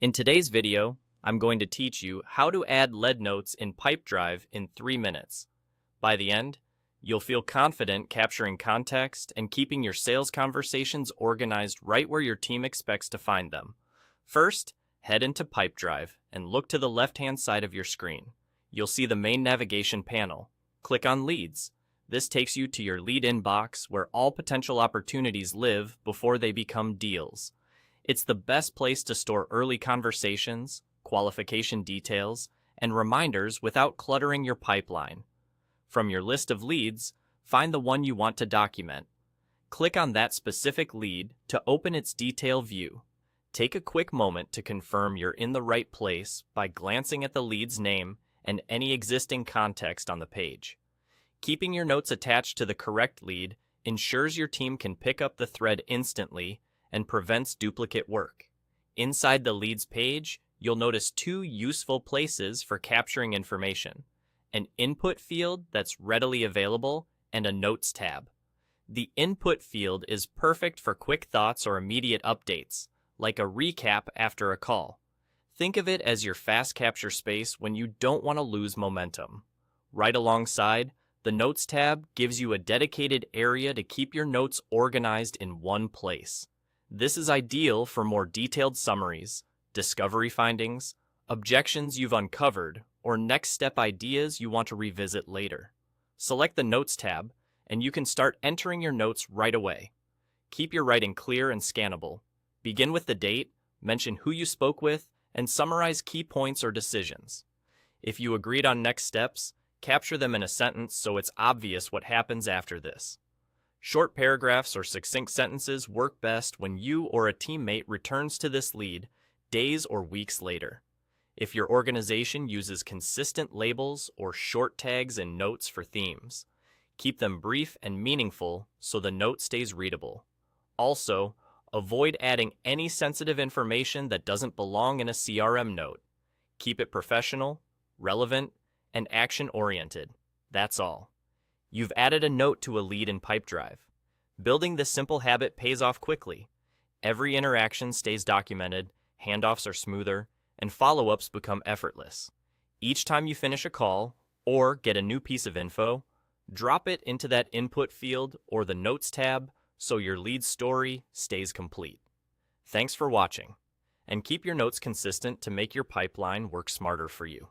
In today's video, I'm going to teach you how to add lead notes in Pipedrive in 3 minutes. By the end, you'll feel confident capturing context and keeping your sales conversations organized right where your team expects to find them. First, head into Pipedrive and look to the left-hand side of your screen. You'll see the main navigation panel. Click on Leads. This takes you to your lead inbox where all potential opportunities live before they become deals. It's the best place to store early conversations, qualification details, and reminders without cluttering your pipeline. From your list of leads, find the one you want to document. Click on that specific lead to open its detail view. Take a quick moment to confirm you're in the right place by glancing at the lead's name and any existing context on the page. Keeping your notes attached to the correct lead ensures your team can pick up the thread instantly and prevents duplicate work. Inside the leads page, you'll notice two useful places for capturing information: an input field that's readily available and a notes tab. The input field is perfect for quick thoughts or immediate updates, like a recap after a call. Think of it as your fast capture space when you don't want to lose momentum. Right alongside, the Notes tab gives you a dedicated area to keep your notes organized in one place. This is ideal for more detailed summaries, discovery findings, objections you've uncovered, or next step ideas you want to revisit later. Select the Notes tab, and you can start entering your notes right away. Keep your writing clear and scannable. Begin with the date, mention who you spoke with, and summarize key points or decisions. If you agreed on next steps, capture them in a sentence so it's obvious what happens after this. Short paragraphs or succinct sentences work best when you or a teammate returns to this lead days or weeks later. If your organization uses consistent labels or short tags in notes for themes, keep them brief and meaningful so the note stays readable. Also, avoid adding any sensitive information that doesn't belong in a CRM note. Keep it professional, relevant, and action-oriented. That's all. You've added a note to a lead in Pipedrive. Building this simple habit pays off quickly. Every interaction stays documented, handoffs are smoother, and follow-ups become effortless. Each time you finish a call or get a new piece of info, drop it into that input field or the Notes tab so your lead story stays complete. Thanks for watching, and keep your notes consistent to make your pipeline work smarter for you.